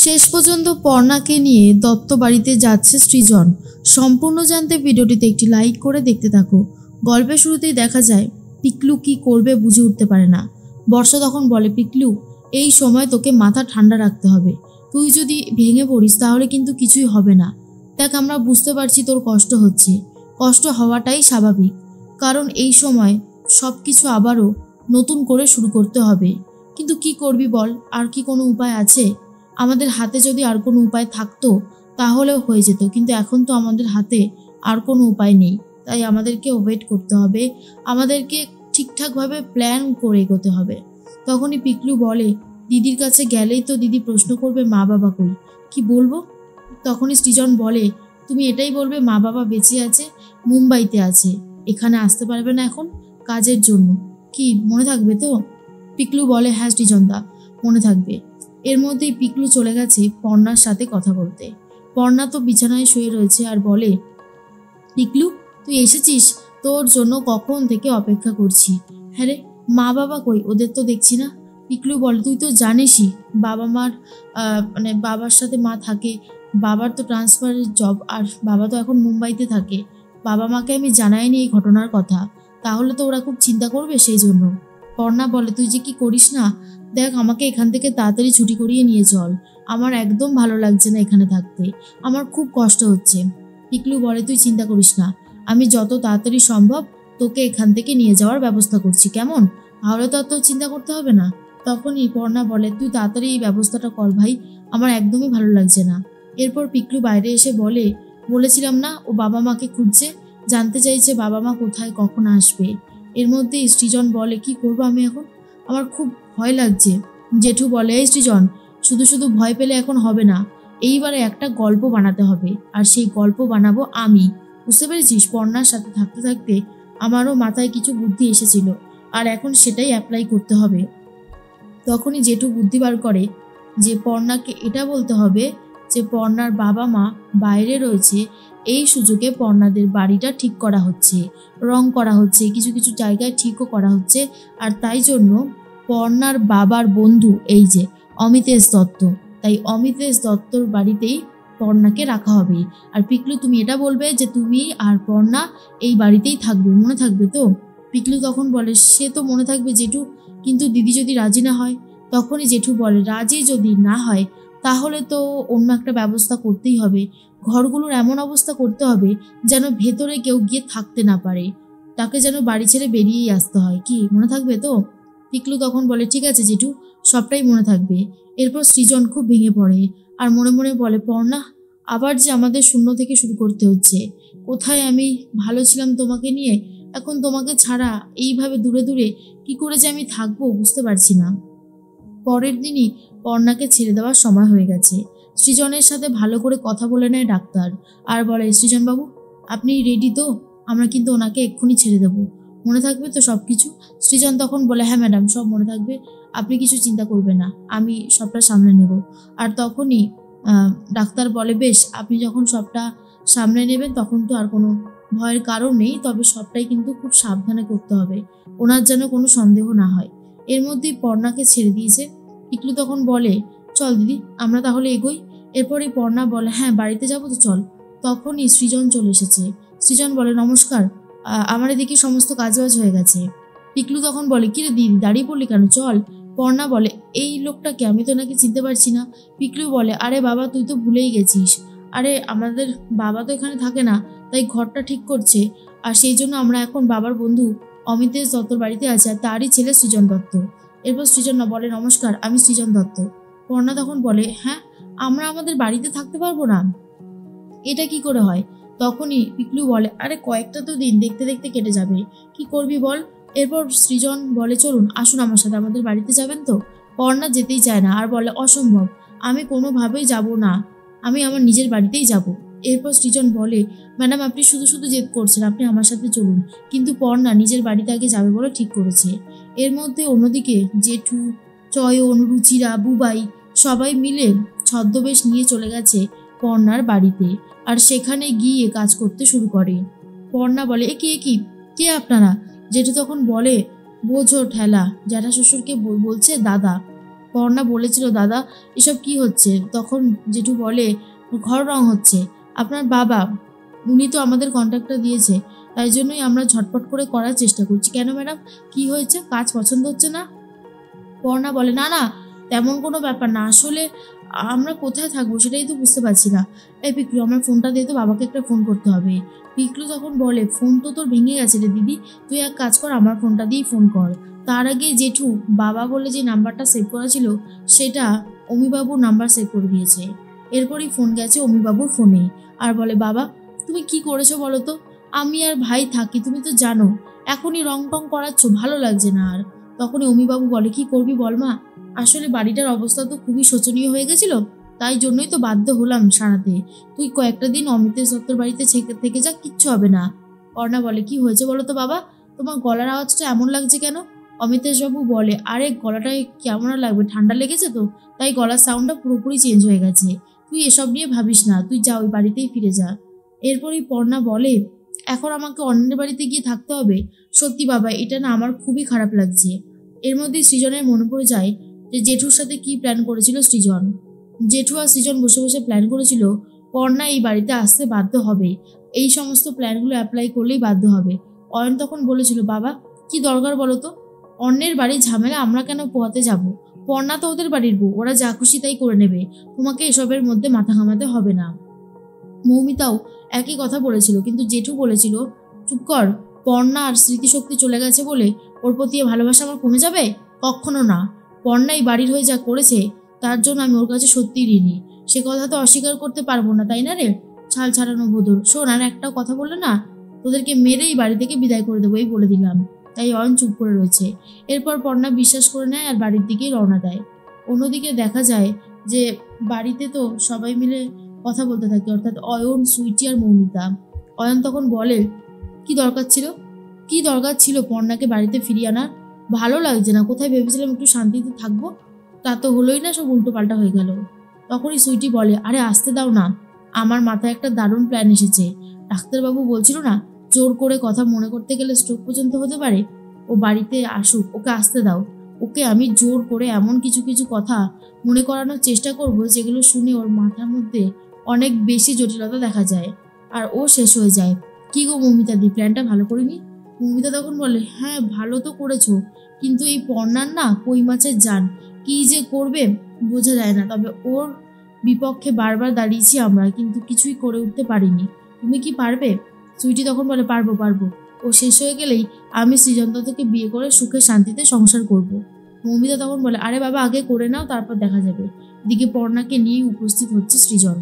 শেষ পর্যন্ত পর্ণাকে নিয়ে দত্ত বাড়িতে যাচ্ছে সৃজন। সম্পূর্ণ জানতে ভিডিওটিতে একটি লাইক করে দেখতে থাকো। গল্পের শুরুতেই দেখা যায় পিকলু কি করবে বুঝে উঠতে পারে না। বর্ষা তখন বলে, পিকলু এই সময় তোকে মাথা ঠান্ডা রাখতে হবে। তুই যদি ভেঙে পড়িস তাহলে কিন্তু কিছুই হবে না। দেখ, আমরা বুঝতে পারছি তোর কষ্ট হচ্ছে, কষ্ট হওয়াটাই স্বাভাবিক, কারণ এই সময় সব কিছু আবারও নতুন করে শুরু করতে হবে। কিন্তু কি করবি বল, আর কি কোনো উপায় আছে? আমাদের হাতে যদি আর কোনো উপায় থাকতো তাহলেও হয়ে যেত, কিন্তু এখন তো আমাদের হাতে আর কোনো উপায় নেই। তাই আমাদেরকে ওয়েট করতে হবে, আমাদেরকে ঠিকঠাকভাবে প্ল্যান করে এগোতে হবে। তখনই পিকলু বলে, দিদির কাছে গেলেই তো দিদি প্রশ্ন করবে মা বাবা কই, কি বলবো? তখনই সৃজন বলে, তুমি এটাই বলবে মা বাবা বেঁচে আছে, মুম্বাইতে আছে, এখানে আসতে পারবে না এখন কাজের জন্য। কি মনে থাকবে তো? পিকলু বলে, হ্যাঁ সৃজনদা, মনে থাকবে। এর মধ্যেই পিকলু চলে গেছে পর্ণার সাথে কথা বলতে। পর্ণা তো বিছানায় শুয়ে রয়েছে আর বলে, পিকলু তুই এসেছিস, তোর জন্য কখন থেকে অপেক্ষা করছি। হ্যাঁ রে, মা বাবা কই, ওদের তো দেখছি না। পিকলু বলে, তুই তো জানিসই বাবা মার বাবার সাথে মা থাকে, বাবার তো ট্রান্সফারের জব, আর বাবা তো এখন মুম্বাইতে থাকে। বাবা মাকে আমি জানাইনি এই ঘটনার কথা, তাহলে তো ওরা খুব চিন্তা করবে, সেই জন্য। পর্ণা বলে, তুই যে কি করিস না, দেখ আমাকে এখান থেকে তাড়াতাড়ি ছুটি করিয়ে নিয়ে চল, আমার একদম ভালো লাগছে না এখানে থাকতে, আমার খুব কষ্ট হচ্ছে। পিকলু বলে, তুই চিন্তা করিস না, আমি যত তাড়াতাড়ি সম্ভব তোকে এখান থেকে নিয়ে যাওয়ার ব্যবস্থা করছি, কেমন? তাহলে তো আর তোর চিন্তা করতে হবে না। তখনই পর্ণা বলে, তুই তাড়াতাড়ি এই ব্যবস্থাটা কর ভাই, আমার একদমই ভালো লাগছে না। এরপর পিকলু বাইরে এসে বলে, বলেছিলাম না ও বাবা মাকে খুঁজছে, জানতে চাইছে বাবা মা কোথায়, কখন আসবে। এর মধ্যে সৃজন বলে, কি করবো আমি এখন, আমার খুব ভয় লাগছে। জেঠু বলে, এই সৃজন, শুধু শুধু ভয় পেলে এখন হবে না, এইবারে একটা গল্প বানাতে হবে, আর সেই গল্প বানাবো আমি, বুঝতে পেরেছিস? পর্ণার সাথে থাকতে থাকতে আমারও মাথায় কিছু বুদ্ধি এসেছিল, আর এখন সেটাই অ্যাপ্লাই করতে হবে। তখনই জেঠু বুদ্ধি বার করে যে পর্ণাকে এটা বলতে হবে যে পর্ণার বাবা মা বাইরে রয়েছে, এই সুযোগে পর্ণাদের বাড়িটা ঠিক করা হচ্ছে, রং করা হচ্ছে, কিছু কিছু জায়গায় ঠিকও করা হচ্ছে, আর তাই জন্য পর্ণার বাবার বন্ধু এই যে অমিতেশ দত্ত, তাই অমিতেশ দত্তর বাড়িতেই পর্ণাকে রাখা হবে। আর পিকলু তুমি এটা বলবে যে তুমি আর পর্ণা এই বাড়িতেই থাকবে, মনে থাকবে তো? পিকলু তখন বলে, সে তো মনে থাকবে জেঠু, কিন্তু দিদি যদি রাজি না হয়। তখনই জেঠু বলে, রাজি যদি না হয় তাহলে তো অন্য একটা ব্যবস্থা করতেই হবে, ঘরগুলোর এমন অবস্থা করতে হবে যেন ভেতরে কেউ গিয়ে থাকতে না পারে, তাকে যেন বাড়ি ছেড়ে বেরিয়েই আসতে হয়। কি মনে থাকবে তো? পিকলু তখন বলে, ঠিক আছে জেঠু, সবটাই মনে থাকবে। এরপর সৃজন খুব ভেঙে পড়ে আর মনে মনে বলে, পর্ণা আবার যে আমাদের শূন্য থেকে শুরু করতে হচ্ছে, কোথায় আমি ভালো ছিলাম তোমাকে নিয়ে, এখন তোমাকে ছাড়া এইভাবে দূরে দূরে কি করে যে আমি থাকবো বুঝতে পারছি না। পরের দিনই পর্ণাকে ছেড়ে দেওয়ার সময় হয়ে গেছে। সৃজনের সাথে ভালো করে কথা বলে নেয় ডাক্তার আর বলে, সৃজনবাবু আপনি রেডি তো? আমরা কিন্তু ওনাকে এক্ষুনি ছেড়ে দেবো, মনে থাকবে তো সব কিছু? সৃজন তখন বলে, হ্যাঁ ম্যাডাম, সব মনে থাকবে, আপনি কিছু চিন্তা করবেন না, আমি সবটা সামলে নেব। আর তখনই ডাক্তার বলে, বেশ, আপনি যখন সবটা সামলে নেবেন তখন তো আর কোনো ভয়ের কারণ নেই, তবে সবটাই কিন্তু খুব সাবধানে করতে হবে, ওনার যেন কোনো সন্দেহ না হয়। এর মধ্যেই পর্ণাকে ছেড়ে দিয়েছে। পিকলু তখন বলে, চল দিদি আমরা তাহলে এগোই। এরপরই পর্ণা বলে, হ্যাঁ বাড়িতে যাবো তো, চল। তখনই সৃজন চলে এসেছে। সৃজন বলে, নমস্কার, আমার এদিকে সমস্ত কাজবাজ হয়ে গেছে। পিকলু তখন বলে, কিরে দিদি দাঁড়িয়ে পড়লি কেন, চল। পর্ণা বলে, এই লোকটাকে আমি তো নাকি চিনতে পারছি না। পিকলু বলে, আরে বাবা তুই তো ভুলেই গেছিস, আরে আমাদের বাবা তো এখানে থাকে না, তাই ঘরটা ঠিক করছে, আর সেই জন্য আমরা এখন বাবার বন্ধু অমিতেশ দত্তর বাড়িতে আছে, আর তারই ছেলে সৃজন দত্ত। এরপর সৃজন বলে, নমস্কার, আমি সৃজন দত্ত। পর্ণা তখন বলে, হ্যাঁ আমরা আমাদের বাড়িতে থাকতে পারবো না, এটা কি করে হয়? তখনই পিকলু বলে, আরে কয়েকটা তো দিন দেখতে দেখতে কেটে যাবে, কি করবি বল। এরপর সৃজন বলে, চলুন আসুন আমার সাথে, আমাদের বাড়িতে যাবেন তো? পর্ণা যেতেই চায় না আর বলে, অসম্ভব, আমি কোনোভাবেই যাব না, আমি আমার নিজের বাড়িতেই যাব। এরপর সৃজন বলে, ম্যাডাম আপনি শুধু শুধু জেদ করছেন, আপনি আমার সাথে চলুন। কিন্তু পর্ণা নিজের বাড়িতে আগে যাবে বলে ঠিক করেছে। এর মধ্যে অন্যদিকে জেঠু, চয়ন, রুচিরা, বুবাই সবাই মিলে ছদ্মবেশ নিয়ে চলে গেছে পর্ণার বাড়িতে, আর সেখানে গিয়ে কাজ করতে শুরু করে। পর্ণা বলে, এ কি কে আপনারা? জেঠু তখন বলে, বোঝো ঠেলা, জ্যাঠা শ্বশুরকে বলছে দাদা। পর্ণা বলেছিল, দাদা এসব কি হচ্ছে? তখন জেঠু বলে, ঘর রং হচ্ছে। আপনার বাবা উনি তো আমাদের কন্ট্রাক্টটা দিয়েছে, তাই জন্যই আমরা ঝটপট করে করার চেষ্টা করছি। কেন ম্যাডাম, কি হয়েছে? কাজ পছন্দ হচ্ছে না? পর্ণা বলে, না না, তেমন কোনো ব্যাপার না, আসলে আমরা কোথায় থাকবো সেটাই তো বুঝতে পারছি না। এই পিকলু, আমার ফোনটা দিয়ে তো বাবাকে একটা ফোন করতে হবে। পিকলু তখন বলে, ফোন তো তোর ভেঙে গেছে রে দিদি, তুই এক কাজ কর, আমার ফোনটা দিয়েই ফোন কর। তার আগে জেঠু বাবা বলে যে নাম্বারটা সেভ করা ছিল সেটা অমিবাবুর নাম্বার সেভ করে দিয়েছে। এরপরই ফোন গেছে অমিবাবুর ফোনে, আর বলে, বাবা তুমি কি করেছো বলো তো? আমি আর ভাই থাকি, তুমি তো জানো, এখনই রং টং করাচ্ছ, ভালো লাগছে না আর। তখনই অমিবাবু বলে, কি করবি বল মা, আসলে বাড়িটার অবস্থা তো খুবই শোচনীয় হয়ে গেছিল, তাই জন্যই তো বাধ্য হলাম সারাতে। তুই কয়েকটা দিন অমিতের সত্তর বাড়িতে থেকে যা, কিচ্ছু হবে না। অর্ণা বলে, কি হয়েছে বলো তো বাবা, তোমার গলার আওয়াজটা এমন লাগছে কেন? অমিতেশবাবু বলে, আরে গলাটায় কেমন আর লাগবে, ঠান্ডা লেগেছে তো, তাই গলার সাউন্ডটা পুরোপুরি চেঞ্জ হয়ে গেছে। তুই এসব নিয়ে ভাবিস না, তুই যা, ওই বাড়িতেই ফিরে যা। এরপরই পর্ণা বলে, এখন আমাকে অন্যের বাড়িতে গিয়ে থাকতে হবে? সত্যি বাবা, এটা না আমার খুবই খারাপ লাগছে। এর মধ্যে সৃজনের মনে পড়ে যায় যে জেঠুর সাথে কি প্ল্যান করেছিল সৃজন। জেঠু আর সৃজন বসে বসে প্ল্যান করেছিল পর্ণা এই বাড়িতে আসতে বাধ্য হবে, এই সমস্ত প্ল্যানগুলো অ্যাপ্লাই করলেই বাধ্য হবে। অয়ন তখন বলেছিল, বাবা কি দরকার বলো তো, অন্যের বাড়ির ঝামেলা আমরা কেন পোহাতে যাব? পর্ণা তো ওদের বাড়ির বউ, ওরা যা খুশি তাই করে নেবে, তোমাকে এসবের মধ্যে মাথা ঘামাতে হবে না। মৌমিতাও একই কথা বলেছিল, কিন্তু জেঠু বলেছিল, চুপ কর, পর্ণা আর স্মৃতিশক্তি চলে গেছে বলে ওর প্রতি ভালোবাসা আমার কমে যাবে? কখনো না। পর্ণাই বাড়ির হয়ে যা করেছে তার জন্য আমি ওর কাছে সত্যিই ঋণী, সে কথা তো অস্বীকার করতে পারবো না, তাই না রে? ছাল ছাড়ানো বদল, শোন, আর একটাও কথা বললে না, তোদেরকে মেরেই বাড়ি থেকে বিদায় করে দেবো, এই বলে দিলাম। তাই অয়ন চুপ করে রয়েছে। এরপর পর্ণা বিশ্বাস করে নেয় আর বাড়ির দিকেই রওনা দেয়। অন্যদিকে দেখা যায় যে বাড়িতে তো সবাই মিলে কথা বলতে থাকে, অর্থাৎ অয়ন, সুইটি আর মৌমিতা। অয়ন তখন বলে, কি দরকার ছিল পর্ণাকে বাড়িতে ফিরিয়ে আনার? ভালো লাগছে না, কোথায় ভেবেছিলাম একটু শান্তিতে থাকবো, তা তো হলোই না, সব উল্টো পাল্টা হয়ে গেল। তখনই সুইটি বলে, আরে আসতে দাও না, আমার মাথায় একটা দারুণ প্ল্যান এসেছে। ডাক্তারবাবু বলছিল না, জোর করে কথা মনে করতে গেলে স্ট্রোক পর্যন্ত হতে পারে। ও বাড়িতে আসুক, ওকে আসতে দাও। ওকে আমি জোর করে এমন কিছু কিছু কথা মনে করানোর চেষ্টা করব যেগুলো শুনে ওর মাথার মধ্যে অনেক বেশি জটিলতা দেখা যায় আর ও শেষ হয়ে যায়। কি গো মৌমিতা দি, প্ল্যানটা ভালো করিনি? মৌমিতা তখন বলে, হ্যাঁ ভালো তো করেছো, কিন্তু এই পর্ণার না কই মাছের জান, কি যে করবে বোঝা যায় না। তবে ওর বিপক্ষে বারবার দাঁড়িয়েছি আমরা, কিন্তু কিছুই করে উঠতে পারিনি। তুমি কি পারবে? সুইটি তখন বলে, পারবো। ও শেষ হয়ে গেলেই আমি সৃজনকে বিয়ে করে সুখে শান্তিতে সংসার করব। মৌমিতা তখন বলে, আরে বাবা, আগে করে নাও, তারপর দেখা যাবে। এদিকে পর্ণাকে নিয়ে উপস্থিত হচ্ছে সৃজন।